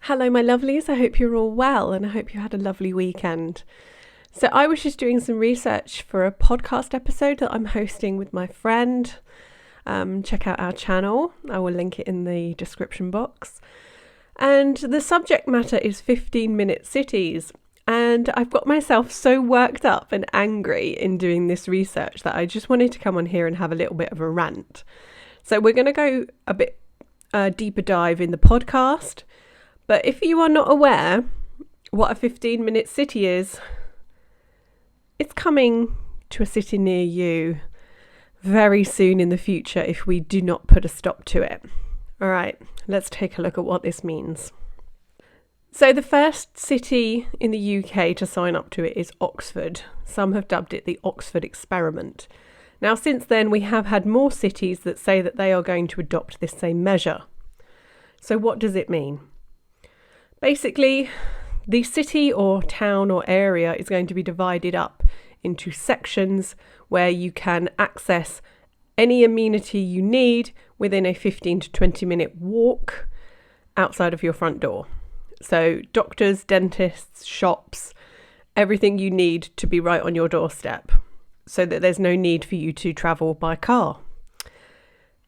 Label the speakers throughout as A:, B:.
A: Hello, my lovelies. I hope you're all well and I hope you had a lovely weekend. So, I was just doing some research for a podcast episode that I'm hosting with my friend. Check out our channel. I will link it in the description box. And the subject matter is 15-minute cities. And I've got myself so worked up and angry in doing this research that I just wanted to come on here and have a little bit of a rant. So, we're going to go a bit deeper dive in the podcast. But if you are not aware what a 15-minute city is, it's coming to a city near you very soon in the future if we do not put a stop to it. All right, let's take a look at what this means. So the first city in the UK to sign up to it is Oxford. Some have dubbed it the Oxford experiment. Now, since then, we have had more cities that say that they are going to adopt this same measure. So what does it mean? Basically, the city or town or area is going to be divided up into sections where you can access any amenity you need within a 15 to 20 minute walk outside of your front door. So doctors, dentists, shops, everything you need to be right on your doorstep so that there's no need for you to travel by car.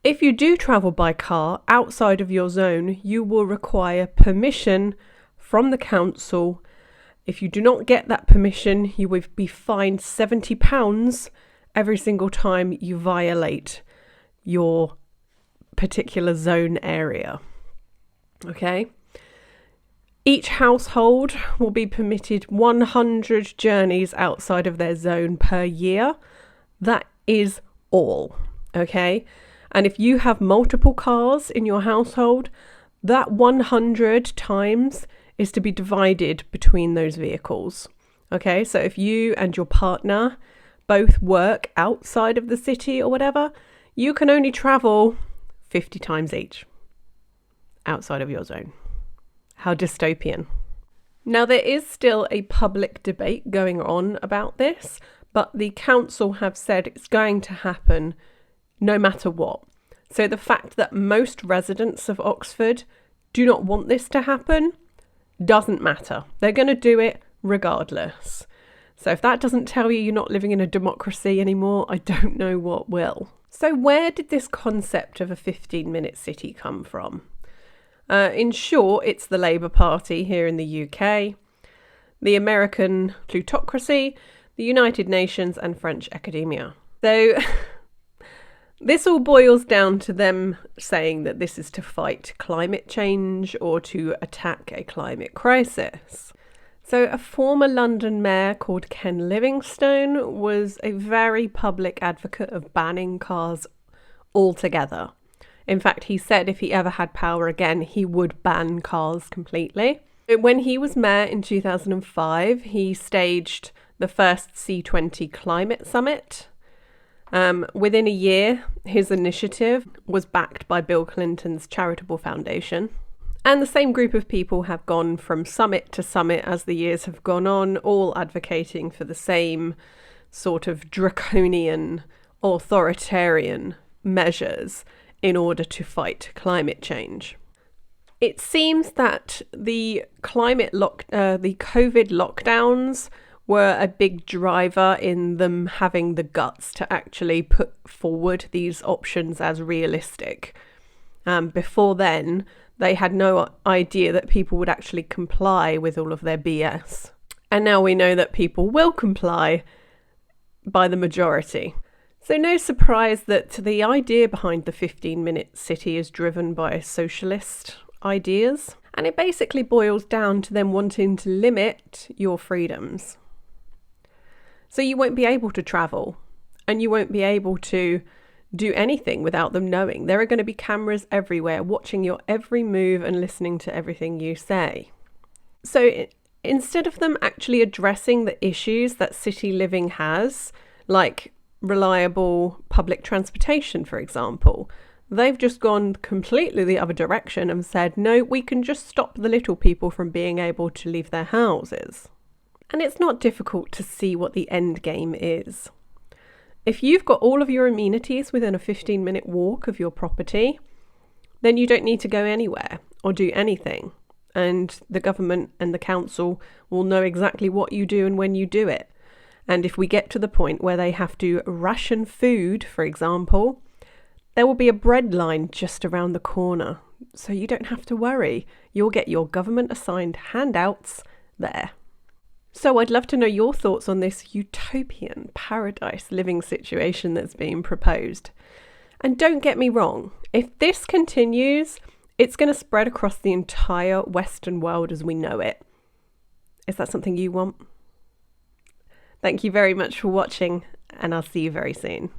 A: If you do travel by car outside of your zone, you will require permission from the council. If you do not get that permission, you will be fined £70 every single time you violate your particular zone area. Okay? Each household will be permitted 100 journeys outside of their zone per year. That is all. Okay? And if you have multiple cars in your household, that 100 times is to be divided between those vehicles. Okay, so if you and your partner both work outside of the city or whatever, you can only travel 50 times each outside of your zone. How dystopian. Now, there is still a public debate going on about this, but the council have said it's going to happen no matter what. So the fact that most residents of Oxford do not want this to happen doesn't matter. They're going to do it regardless. So if that doesn't tell you you're not living in a democracy anymore, I don't know what will. So where did this concept of a 15-minute city come from? In short, it's the Labour Party here in the UK, the American plutocracy, the United Nations and French academia. So this all boils down to them saying that this is to fight climate change or to attack a climate crisis. So a former London mayor called Ken Livingstone was a very public advocate of banning cars altogether. In fact, he said if he ever had power again, he would ban cars completely. When he was mayor in 2005, he staged the first C20 climate summit. Within a year, his initiative was backed by Bill Clinton's charitable foundation. And the same group of people have gone from summit to summit as the years have gone on, all advocating for the same sort of draconian, authoritarian measures in order to fight climate change. It seems that the COVID lockdowns were a big driver in them having the guts to actually put forward these options as realistic. Before then, they had no idea that people would actually comply with all of their BS. And now we know that people will comply by the majority. So no surprise that the idea behind the 15-minute city is driven by socialist ideas. And it basically boils down to them wanting to limit your freedoms. So you won't be able to travel and you won't be able to do anything without them knowing. There are going to be cameras everywhere watching your every move and listening to everything you say. So instead of them actually addressing the issues that city living has, like reliable public transportation, for example, they've just gone completely the other direction and said, no, we can just stop the little people from being able to leave their houses. And it's not difficult to see what the end game is. If you've got all of your amenities within a 15-minute walk of your property, then you don't need to go anywhere or do anything. and the government and the council will know exactly what you do and when you do it. And if we get to the point where they have to ration food, for example, there will be a bread line just around the corner. So you don't have to worry. You'll get your government assigned handouts there. So I'd love to know your thoughts on this utopian paradise living situation that's being proposed. And don't get me wrong, if this continues, it's going to spread across the entire Western world as we know it. Is that something you want? Thank you very much for watching, and I'll see you very soon.